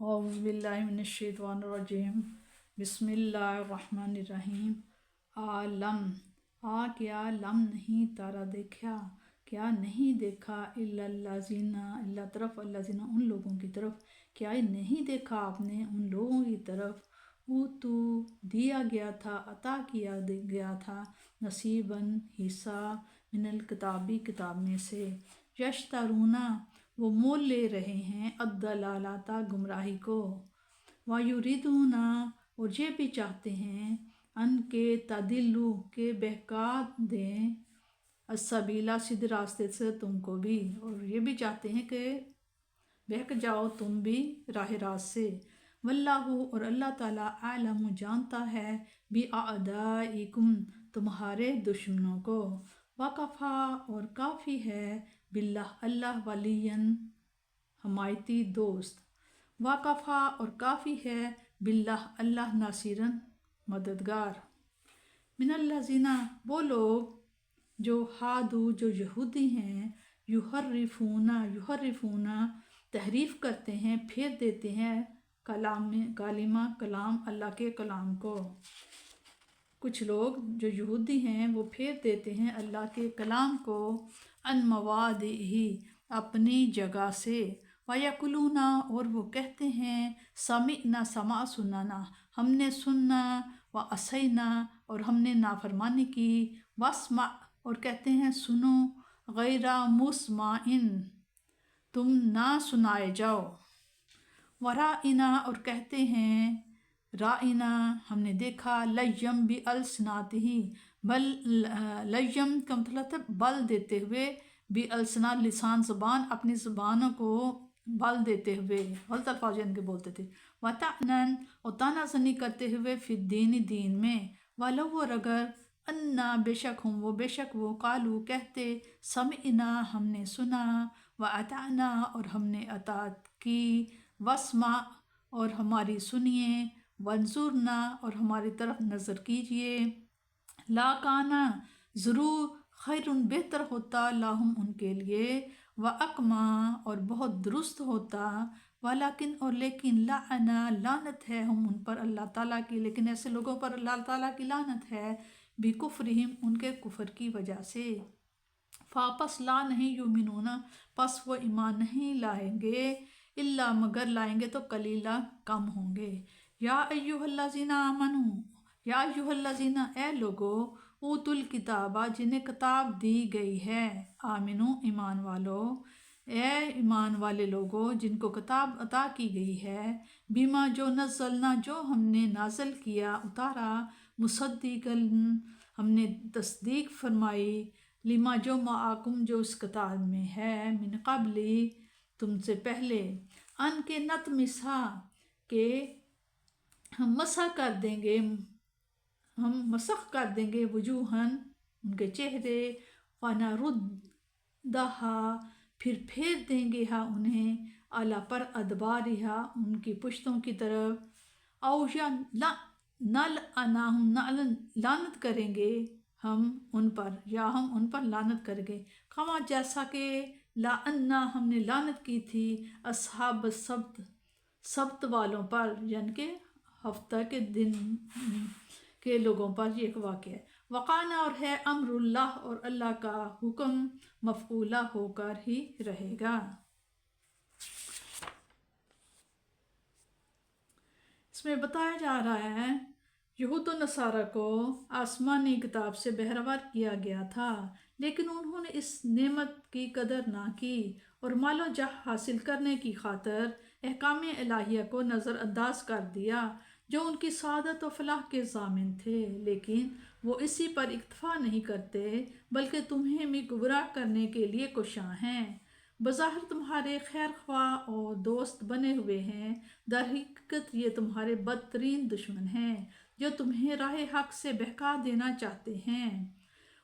औज़ु बिल्लाहि मिनश्शैतानिर्रजीम बिस्मिल्लाहिर्रहमानिर्रहीम। आलम क्या लम नहीं तारा देखा, क्या नहीं देखा इल्लल्लाज़ीना अल्लाह तरफ अल्लाज़ीना उन लोगों की तरफ, क्या नहीं देखा आपने उन लोगों की तरफ ऊतू दिया गया था, अता किया गया था नसीबन हिस्सा मिनल किताबी किताब में से। यश्तरूना वो मोल ले रहे हैं अद्दलालाता गुमराही को, वायुरिदूना और ये भी चाहते हैं अन के तदिल्लु के बहका दें असबीला सीधे रास्ते से तुमको भी, और ये भी चाहते हैं कि बहक जाओ तुम भी राह रास्त से। वल्लाहु और अल्लाह ताला आलमु जानता है भी आदाइकुम तुम्हारे दुश्मनों को, वकफ़ा और काफ़ी है बिल्लाह अल्लाह वलियन हमायती दोस्त, वाकफ़ा और काफ़ी है बिल्लाह अल्लाह नासिरन मददगार। मिनल्लज़ीना वो लोग जो हादू जो यहूदी हैं, युहर्रिफूना तहरीफ़ करते हैं, फेर देते हैं कालिमा कलाम अल्लाह के कलाम को। कुछ लोग जो यहूदी हैं वो फेर देते हैं अल्लाह के कलाम को अन मवादिही अपनी जगह से। वयकुलूना और वो कहते हैं समिअना समा सुनाना हमने सुनना, व असैना और हमने नाफरमानी की, वस्मा और कहते हैं सुनो, गैरा मुस्माइन तुम ना सुनाए जाओ, वराइना और कहते हैं राइना हमने देखा, लय्यम भी अलसनातिही बल लय्यम का मतलब है बल देते हुए, भी अलसना लिसान ज़बान अपनी ज़बानों को बल देते हुए गलत अल्फाज इनके बोलते थे। वतानन और तानाज़नी करते हुए फिर दीन में, वालो और अगर अन्ना बेशक हम वो बेशक वो कालू कहते समिअना हमने सुना, व अताना और हमने अतात की, वस्मा और हमारी सुनिए, वंजुरना और हमारी तरफ नज़र कीजिए, लाकाना ज़रूर खैरुन बेहतर होता लाहुम उनके लिए, व अकमा और बहुत दुरुस्त होता, वलाकिन और लेकिन लाना लानत है हम उन पर अल्लाह ताला की, लेकिन ऐसे लोगों पर अल्लाह ताला की लानत है भी कुफ्रिहिम उनके कुफर की वजह से। फापस ला नहीं युमिनूना पस वो ईमान नहीं लाएंगे, इल्ला मगर लाएंगे तो कलीला कम होंगे। या अय्युहल्लज़ीना आमनू या अय्युहल्लज़ीना ए लोगो ऊतुल किताबा जिन्हें किताब दी गई है, आमिनू ईमान वालो ए ईमान वाले लोगो जिनको किताब अता की गई है, बीमा जो नज़लना जो हमने नाजल किया उतारा, मुसद्दिकन हमने तस्दीक फरमाई, लिमा जो माआकुम जो उस किताब में है, मिन क़ब्ली तुमसे पहले, अन के नत मिसा के हम मसा कर देंगे, हम मसख कर देंगे वजूहन उनके चेहरे, फनारुद्दहा फिर फेर देंगे हा उन्हें, अला पर अदबारिहा उनकी पुश्तों की तरफ, औ या नल अनाहुम लानत करेंगे हम उन पर, या हम उन पर लानत करेंगे, कमा जैसा कि ला अन्ना हमने लानत की थी असहाब सब्त वालों पर, यानी कि हफ्ता के दिन के लोगों पर। ये एक वाक़या है। वक़ाना और है अमरुल्लाह और अल्लाह का हुक्म मफ़ऊला होकर ही रहेगा। इसमें बताया जा रहा है यहूद व नसारा को आसमानी किताब से बहरवार किया गया था, लेकिन उन्होंने इस नेमत की कदर ना की और मालो जाह हासिल करने की खातिर अहकाम इलाहिया को नज़रअंदाज कर दिया जो उनकी सादत व फलाह के ज़ामिन थे। लेकिन वो इसी पर इक्तफ़ा नहीं करते बल्कि तुम्हें भी गुमराह करने के लिए कोशां हैं। बज़ाहिर तुम्हारे खैर ख्वाह और दोस्त बने हुए हैं, दर हकीकत ये तुम्हारे बदतरीन दुश्मन हैं जो तुम्हें राह हक से बहका देना चाहते हैं।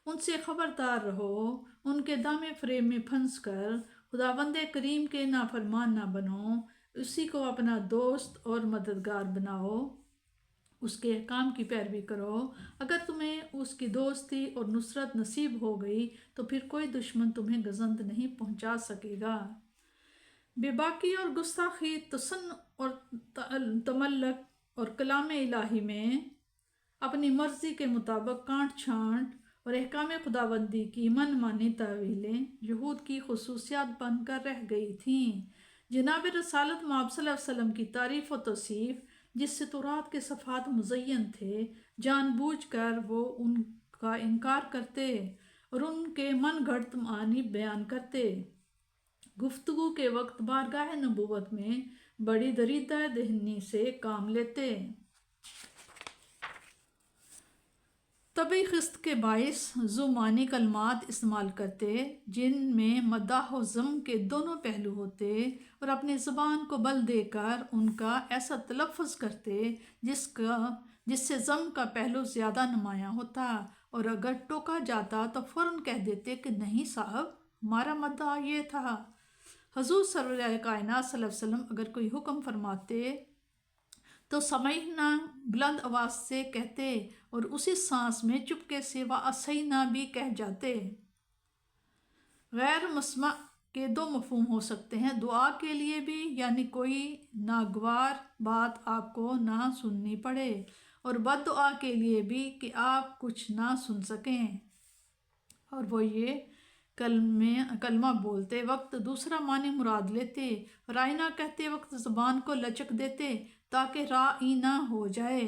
उनसे ख़बरदार रहो, उनके दामे फ़रेब में फंस कर खुदावंदे करीम के नाफरमान ना बनो, उसी को अपना दोस्त और मददगार बनाओ, उसके अहकाम की पैरवी करो। अगर तुम्हें उसकी दोस्ती और नुसरत नसीब हो गई तो फिर कोई दुश्मन तुम्हें गज़ंद नहीं पहुंचा सकेगा। बेबाकी और गुस्ताखी, तसन और तमल्लक और कलाम इलाही में अपनी मर्जी के मुताबिक काट छांट और अहकाम खुदाबंदी की मनमानी तावीलें यहूद की खसूसियात बनकर रह गई थीं। जनाब रसालत मआब सल्लल्लाहु अलैहि वसल्लम की तारीफ़ व तौसीफ़, जिससे तौरात के सफ़ात मुज़य्यन थे, जानबूझकर वो उनका इनकार करते और उनके मन घड़त मानी बयान करते। गुफ्तगू के वक्त बारगाह नबूवत में बड़ी दरीदा दहनी से काम लेते। तभी क़िस्त के बाइस ज़ुमानी कलमात इस्तेमाल करते जिनमें मदाह व ज़म के दोनों पहलू होते और अपनी ज़बान को बल देकर उनका ऐसा तलफ़्फ़ुज़ करते जिससे ज़म का पहलू ज़्यादा नुमायाँ होता, और अगर टोका जाता तो फ़ौरन कह देते कि नहीं साहब, हमारा मद्दाह ये था। हज़ूर सरवरे कायनात सल्लल्लाहु अलैहि वसल्लम अगर कोई हुक्म फरमाते तो समईना बुलंद आवाज़ से कहते और उसी सांस में चुपके से व असईना भी कह जाते। गैर मुस्मा के दो मफ़हूम हो सकते हैं, दुआ के लिए भी, यानी कोई नागवार बात आपको ना सुननी पड़े, और बद्दुआ के लिए भी कि आप कुछ ना सुन सकें। और वो ये कलमा बोलते वक्त दूसरा मानी मुराद लेते और आईना कहते वक्त ज़बान को लचक देते ताकि राईना हो जाए।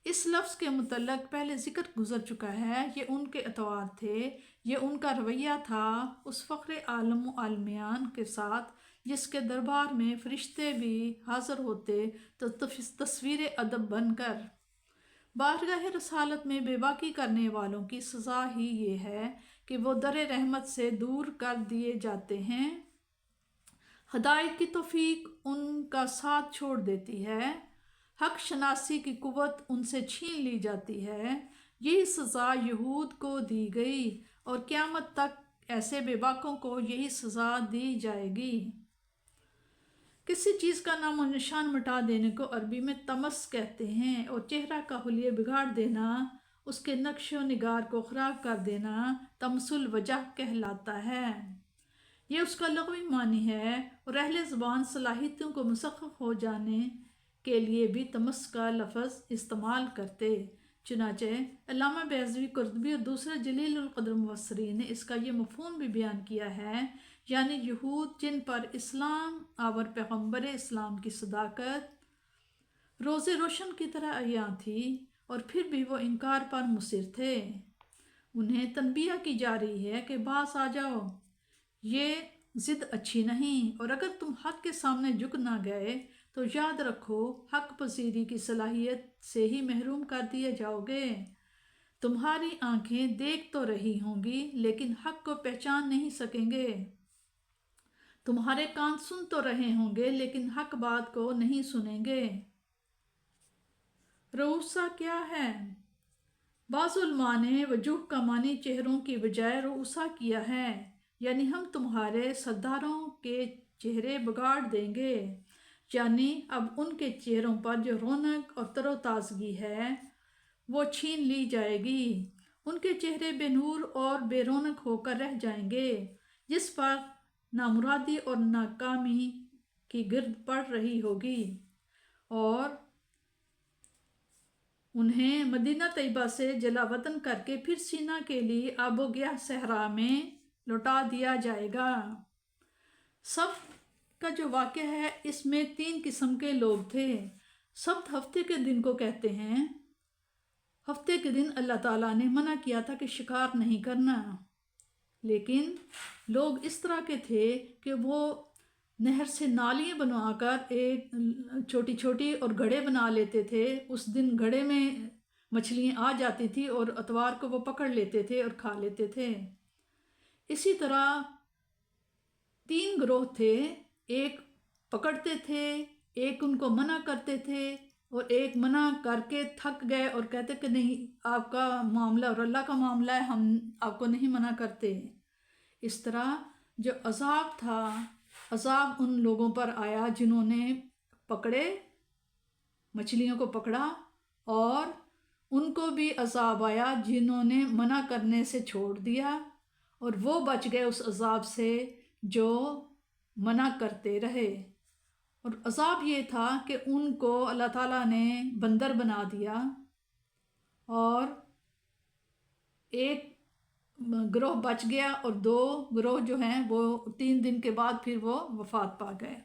इस लफ्ज़ के मुतल्लक पहले ज़िक्र गुज़र चुका है। ये उनके अतवार थे, ये उनका रवैया था उस फ़ख्र आलम व आलमियान के साथ जिसके दरबार में फ़रिश्ते भी हाज़िर होते तो तस्वीर अदब बनकर। बारगाह रसालत में बेबाकी करने वालों की सज़ा ही ये है कि वो दर रहमत से दूर कर दिए जाते हैं। हदायत की तौफीक उनका साथ छोड़ देती है, हक शनासी की कुव्वत उनसे छीन ली जाती है। यही सज़ा यहूद को दी गई और क़यामत तक ऐसे बेबाकों को यही सज़ा दी जाएगी। किसी चीज़ का नामो निशान मिटा देने को अरबी में तमस कहते हैं, और चेहरा का हुलिया बिगाड़ देना, उसके नक्श व निगार को ख़राब कर देना तमसुल वजह कहलाता है। ये उसका लग़वी मानी है, और अहले ज़बान सलाहियतों को मुसख्खख हो जाने के लिए भी तमस का लफ्ज़ इस्तेमाल करते। चुनाचे अल्लामा बैज़वी कुर्तुबी और दूसरे जलीलुल क़द्र मुफस्सिरीन ने इसका ये मफ़हूम भी बयान किया है, यानी यहूद जिन पर इस्लाम आवर पैगम्बर इस्लाम की सदाकत रोज़े रोशन की तरह अयां थी और फिर भी वो इनकार पर मुसिर थे, उन्हें तनबिया की जा रही है कि बास आ जाओ, ये ज़िद अच्छी नहीं, और अगर तुम हक़ के सामने झुक ना गए तो याद रखो हक़ पसीरी की सलाहियत से ही महरूम कर दिए जाओगे। तुम्हारी आँखें देख तो रही होंगी लेकिन हक़ को पहचान नहीं सकेंगे, तुम्हारे कान सुन तो रहे होंगे लेकिन हक़ बात को नहीं सुनेंगे। रऊसा क्या है? बाज़ुलमा ने वजूह का मानी चेहरों की बजाय रऊसा किया है, यानी हम तुम्हारे सरदारों के चेहरे बिगाड़ देंगे, यानी अब उनके चेहरों पर जो रौनक और तरोताज़गी है वो छीन ली जाएगी। उनके चेहरे बेनूर और बेरौनक होकर रह जाएंगे, जिस पर नामुरादी और नाकामी की गिरद पड़ रही होगी, और उन्हें मदीना तैयबा से जलावतन करके फिर सीना के लिए आबोगया सहरा में लौटा दिया जाएगा। सब का जो वाक़या है इसमें 3 किस्म के लोग थे। सब्त हफ्ते के दिन को कहते हैं। हफ्ते के दिन अल्लाह ताला ने मना किया था कि शिकार नहीं करना, लेकिन लोग इस तरह के थे कि वो नहर से नालियाँ बनवाकर एक छोटी छोटी और घड़े बना लेते थे। उस दिन घड़े में मछलियाँ आ जाती थी और अतवार को वो पकड़ लेते थे और खा लेते थे। इसी तरह 3 गिरोह थे, एक पकड़ते थे, एक उनको मना करते थे, और एक मना करके थक गए और कहते कि नहीं, आपका मामला और अल्लाह का मामला है, हम आपको नहीं मना करते। इस तरह जो अज़ाब था, अज़ाब उन लोगों पर आया जिन्होंने पकड़े, मछलियों को पकड़ा, और उनको भी अज़ाब आया जिन्होंने मना करने से छोड़ दिया, और वो बच गए उस अज़ाब से जो منع کرتے رہے۔ اور عذاب یہ تھا کہ ان کو اللہ تعالیٰ نے بندر بنا دیا، اور ایک گروہ بچ گیا اور 2 گروہ جو ہیں وہ 3 دن کے بعد پھر وہ وفات پا گئے۔